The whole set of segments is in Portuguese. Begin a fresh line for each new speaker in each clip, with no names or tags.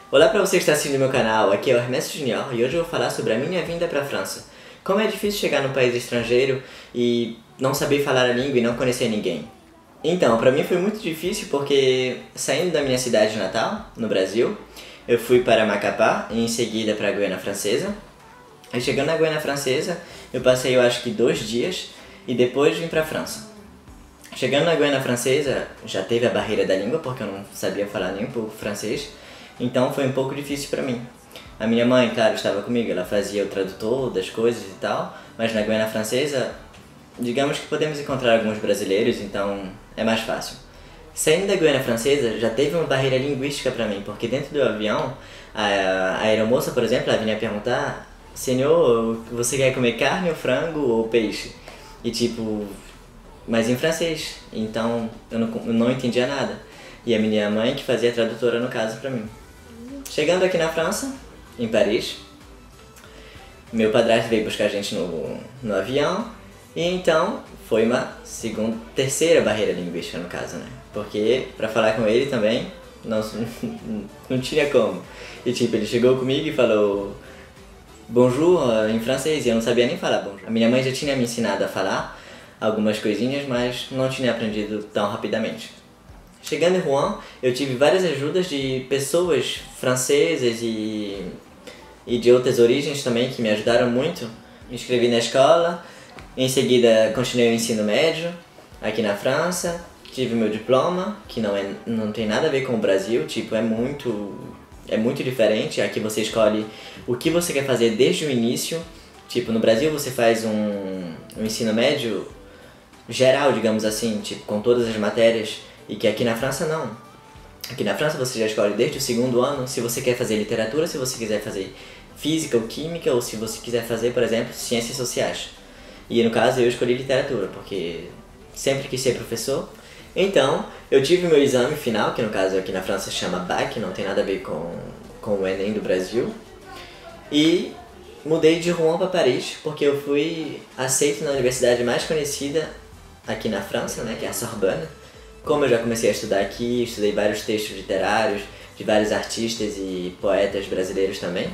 Olá para você que está assistindo meu canal, aqui é o Ernesto Junior e hoje eu vou falar sobre a minha vinda para a França. Como é difícil chegar num país estrangeiro e não saber falar a língua e não conhecer ninguém. Então, para mim foi muito difícil porque saindo da minha cidade natal, no Brasil, eu fui para Macapá e em seguida para a Guiana Francesa. E chegando na Guiana Francesa, eu passei eu acho que 2 dias e depois vim para a França. Chegando na Guiana Francesa, já teve a barreira da língua porque eu não sabia falar nem um pouco francês. Então foi um pouco difícil pra mim. A minha mãe, claro, estava comigo, ela fazia o tradutor das coisas e tal, mas na Guiana Francesa, digamos que podemos encontrar alguns brasileiros, então é mais fácil. Saindo da Guiana Francesa, já teve uma barreira linguística pra mim, porque dentro do avião, a aeromoça, por exemplo, ela vinha perguntar: Senhor, você quer comer carne ou frango ou peixe? E tipo, mas em francês, então eu não entendia nada. E a minha mãe que fazia a tradutora no caso pra mim. Chegando aqui na França, em Paris, meu padrasto veio buscar a gente no avião e então foi uma terceira barreira linguística no caso, né? Porque pra falar com ele também não tinha como. E tipo, ele chegou comigo e falou bonjour em francês e eu não sabia nem falar bonjour. A minha mãe já tinha me ensinado a falar algumas coisinhas, mas não tinha aprendido tão rapidamente. Chegando em Rouen, eu tive várias ajudas de pessoas francesas e de outras origens também que me ajudaram muito. Me inscrevi na escola, em seguida continuei o ensino médio aqui na França, tive meu diploma, que não tem nada a ver com o Brasil, tipo, é muito diferente. Aqui você escolhe o que você quer fazer desde o início. Tipo, no Brasil você faz um ensino médio geral, digamos assim, tipo, com todas as matérias. E que aqui na França não. Aqui na França você já escolhe desde o 2º ano se você quer fazer literatura, se você quiser fazer física ou química, ou se você quiser fazer, por exemplo, ciências sociais. E no caso eu escolhi literatura, porque sempre quis ser professor. Então, eu tive meu exame final, que no caso aqui na França chama BAC, não tem nada a ver com o Enem do Brasil. E mudei de Rouen para Paris, porque eu fui aceito na universidade mais conhecida aqui na França, né, que é a Sorbonne. Como eu já comecei a estudar aqui, estudei vários textos literários de vários artistas e poetas brasileiros também,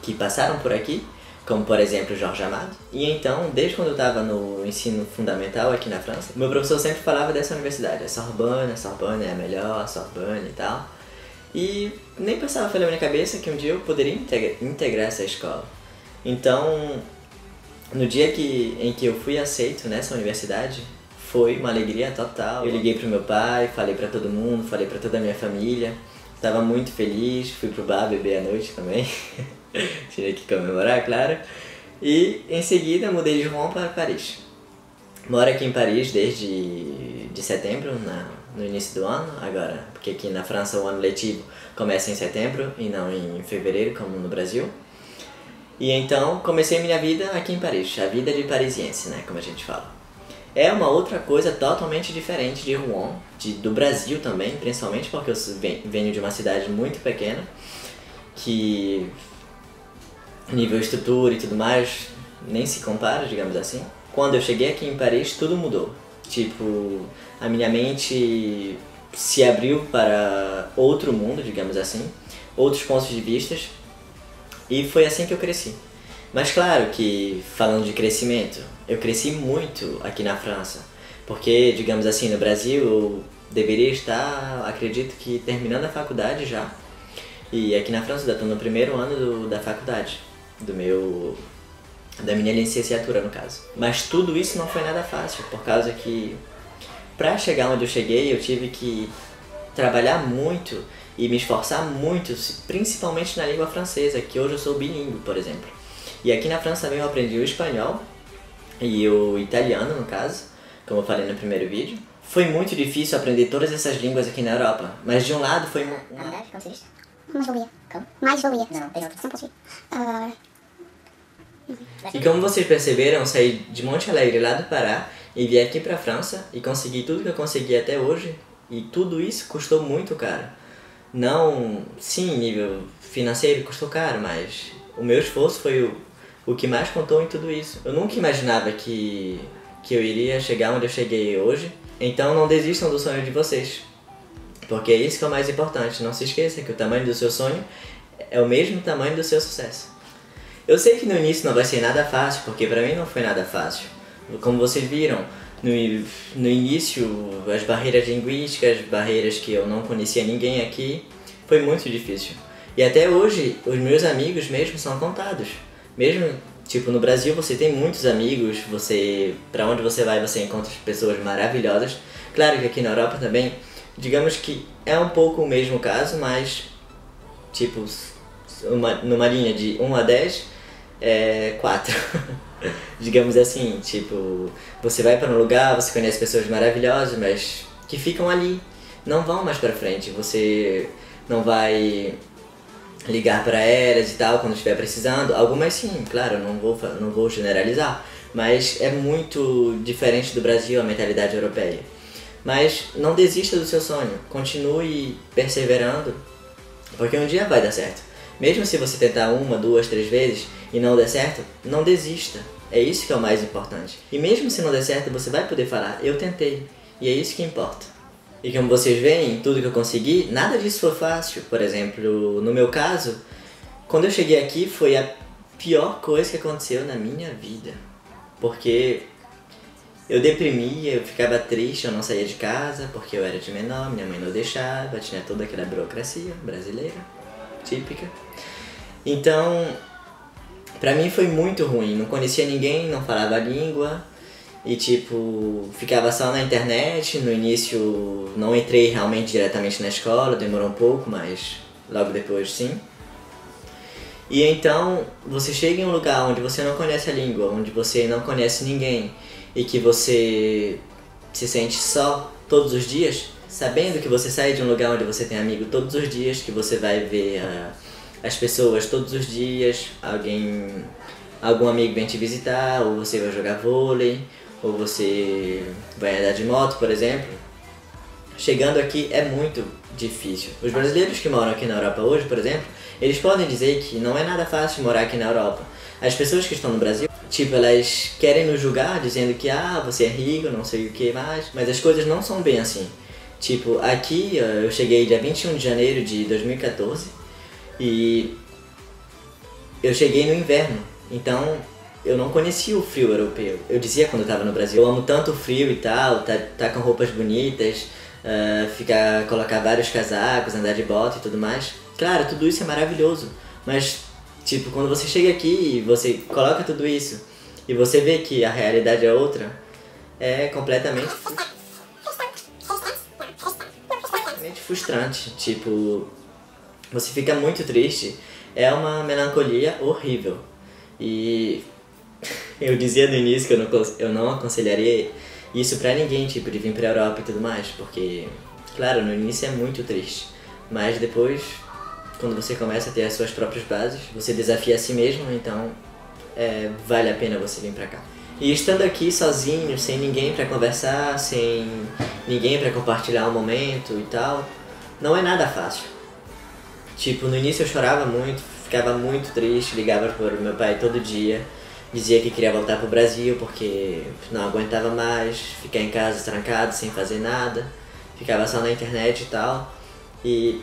que passaram por aqui, como por exemplo Jorge Amado. E então, desde quando eu estava no ensino fundamental aqui na França, meu professor sempre falava dessa universidade, a Sorbonne é a melhor, a Sorbonne e tal. E nem passava pela minha cabeça que um dia eu poderia integrar essa escola. Então, no dia em que eu fui aceito nessa universidade, foi uma alegria total. Eu liguei pro meu pai, falei pra todo mundo, falei pra toda a minha família. Tava muito feliz, fui pro bar beber à noite também. Tinha que comemorar, claro. E em seguida mudei de Rouen para Paris. Moro aqui em Paris desde setembro, no início do ano, agora, porque aqui na França o ano letivo começa em setembro e não em fevereiro, como no Brasil. E então comecei minha vida aqui em Paris, a vida de parisiense, né, como a gente fala. É uma outra coisa totalmente diferente de Rouen, do Brasil também, principalmente porque eu venho de uma cidade muito pequena, que nível estrutura e tudo mais nem se compara, digamos assim. Quando eu cheguei aqui em Paris, tudo mudou. Tipo, a minha mente se abriu para outro mundo, digamos assim, outros pontos de vista, e foi assim que eu cresci. Mas claro que, falando de crescimento, eu cresci muito aqui na França, porque, digamos assim, no Brasil eu deveria estar, acredito que, terminando a faculdade já, e aqui na França eu estou no 1º ano da faculdade, da minha licenciatura no caso. Mas tudo isso não foi nada fácil, por causa que, para chegar onde eu cheguei, eu tive que trabalhar muito e me esforçar muito, principalmente na língua francesa, que hoje eu sou bilíngue, por exemplo. E aqui na França também eu aprendi o espanhol e o italiano, no caso, como eu falei no primeiro vídeo. Foi muito difícil aprender todas essas línguas aqui na Europa, mas de um lado foi uma...
Como se diz? Mais-valia. Como? Mais-valia. Não, tem outro. Não posso ir.
E como vocês perceberam, eu saí de Monte Alegre, lá do Pará, e vim aqui pra França e consegui tudo que eu consegui até hoje. E tudo isso custou muito caro. Não, sim, nível financeiro custou caro, mas o meu esforço foi o que mais contou em tudo isso. Eu nunca imaginava que eu iria chegar onde eu cheguei hoje. Então não desistam do sonho de vocês. porque é isso que é o mais importante. Não se esqueça que o tamanho do seu sonho é o mesmo tamanho do seu sucesso. Eu sei que no início não vai ser nada fácil, porque pra mim não foi nada fácil. Como vocês viram, no início, as barreiras linguísticas, as barreiras que eu não conhecia ninguém aqui, foi muito difícil. E até hoje, os meus amigos mesmo são contados. Mesmo, tipo, no Brasil você tem muitos amigos, pra onde você vai você encontra pessoas maravilhosas. Claro que aqui na Europa também, digamos que é um pouco o mesmo caso, mas, tipo, numa linha de 1 a 10, é 4. Digamos assim, tipo, você vai para um lugar, você conhece pessoas maravilhosas, mas que ficam ali, não vão mais pra frente. Você não vai ligar para elas e tal quando estiver precisando. Algumas sim, claro, não vou generalizar, mas é muito diferente do Brasil a mentalidade europeia. Mas não desista do seu sonho, continue perseverando, porque um dia vai dar certo. Mesmo se você tentar 1, 2, 3 vezes e não der certo, não desista. É isso que é o mais importante. E mesmo se não der certo, você vai poder falar, eu tentei. E é isso que importa. E como vocês veem, tudo que eu consegui, nada disso foi fácil. Por exemplo, no meu caso, quando eu cheguei aqui foi a pior coisa que aconteceu na minha vida. Porque eu deprimia, eu ficava triste, eu não saía de casa porque eu era de menor, minha mãe não deixava, tinha toda aquela burocracia brasileira, típica. Então, pra mim foi muito ruim, não conhecia ninguém, não falava a língua e tipo, ficava só na internet. No início não entrei realmente diretamente na escola, demorou um pouco, mas logo depois sim. E então, você chega em um lugar onde você não conhece a língua, onde você não conhece ninguém e que você se sente só todos os dias, sabendo que você sai de um lugar onde você tem amigo todos os dias, que você vai ver as pessoas todos os dias, algum amigo vem te visitar, ou você vai jogar vôlei, ou você vai andar de moto, por exemplo. Chegando aqui é muito difícil. Os brasileiros que moram aqui na Europa hoje, por exemplo, eles podem dizer que não é nada fácil morar aqui na Europa. As pessoas que estão no Brasil, tipo, elas querem nos julgar dizendo que você é rico, não sei o que mais, mas as coisas não são bem assim. Tipo, aqui eu cheguei dia 21 de janeiro de 2014 e eu cheguei no inverno, então eu não conhecia o frio europeu. Eu dizia quando eu estava no Brasil, eu amo tanto o frio e tal, tá com roupas bonitas, colocar vários casacos, andar de bota e tudo mais. Claro, tudo isso é maravilhoso, mas tipo, quando você chega aqui e você coloca tudo isso e você vê que a realidade é outra, é completamente frustrante. Tipo, você fica muito triste, é uma melancolia horrível. E eu dizia no início que eu não aconselharia isso pra ninguém, tipo, de vir pra Europa e tudo mais, porque, claro, no início é muito triste, mas depois, quando você começa a ter as suas próprias bases, você desafia a si mesmo, então vale a pena você vir pra cá. E estando aqui sozinho, sem ninguém pra conversar, sem ninguém pra compartilhar um momento e tal, não é nada fácil. Tipo, no início eu chorava muito, ficava muito triste, ligava pro meu pai todo dia, dizia que queria voltar pro Brasil porque não aguentava mais ficar em casa trancado, sem fazer nada, ficava só na internet e tal. E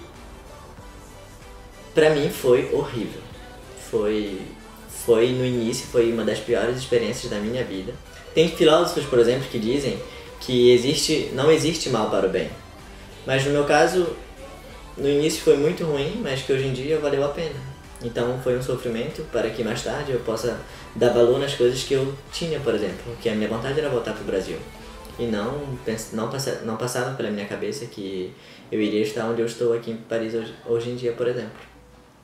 pra mim foi horrível. Foi no início, foi uma das piores experiências da minha vida. Tem filósofos, por exemplo, que dizem que não existe mal para o bem. Mas no meu caso, no início foi muito ruim, mas que hoje em dia valeu a pena. Então foi um sofrimento para que mais tarde eu possa dar valor nas coisas que eu tinha, por exemplo. Porque a minha vontade era voltar para o Brasil. E não passava pela minha cabeça que eu iria estar onde eu estou aqui em Paris hoje em dia, por exemplo.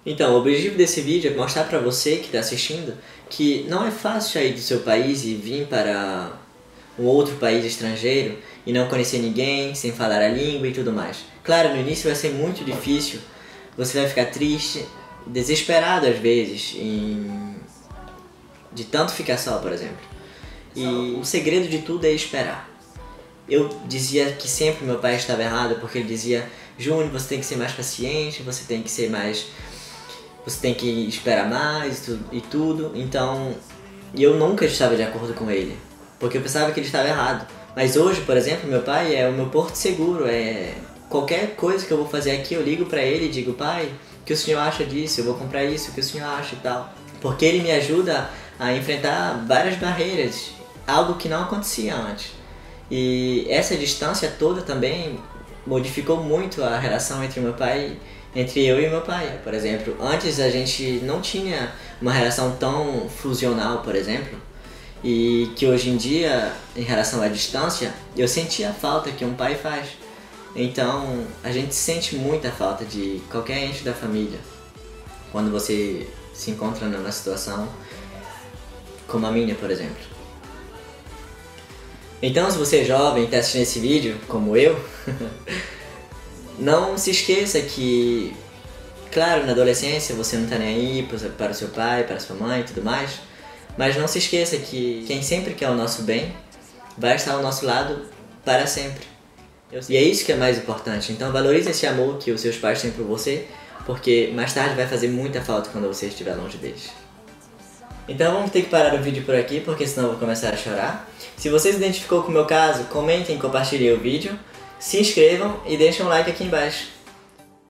Então, o objetivo desse vídeo é mostrar pra você que está assistindo que não é fácil sair do seu país e vir para um outro país estrangeiro e não conhecer ninguém, sem falar a língua e tudo mais. Claro, no início vai ser muito difícil, você vai ficar triste, desesperado às vezes, de tanto ficar só, por exemplo. E o segredo de tudo é esperar. Eu dizia que sempre meu pai estava errado, porque ele dizia: Júnior, você tem que ser mais paciente, você tem que esperar mais e tudo. Então, eu nunca estava de acordo com ele, porque eu pensava que ele estava errado. Mas hoje, por exemplo, meu pai é o meu porto seguro, qualquer coisa que eu vou fazer aqui, eu ligo pra ele e digo: pai, o que o senhor acha disso? Eu vou comprar isso, o que o senhor acha e tal. Porque ele me ajuda a enfrentar várias barreiras, algo que não acontecia antes. E essa distância toda também modificou muito a relação entre eu e meu pai. Por exemplo, antes a gente não tinha uma relação tão fusional, por exemplo, e que hoje em dia, em relação à distância, eu senti a falta que um pai faz. Então, a gente sente muita falta de qualquer ente da família quando você se encontra numa situação como a minha, por exemplo. Então, se você é jovem e está assistindo esse vídeo, como eu, não se esqueça que, claro, na adolescência você não está nem aí para o seu pai, para a sua mãe e tudo mais, mas não se esqueça que quem sempre quer o nosso bem vai estar ao nosso lado para sempre. E é isso que é mais importante. Então valorize esse amor que os seus pais têm por você, porque mais tarde vai fazer muita falta quando você estiver longe deles. Então vamos ter que parar o vídeo por aqui, porque senão eu vou começar a chorar. Se você se identificou com o meu caso, comentem e compartilhem o vídeo, se inscrevam e deixem um like aqui embaixo.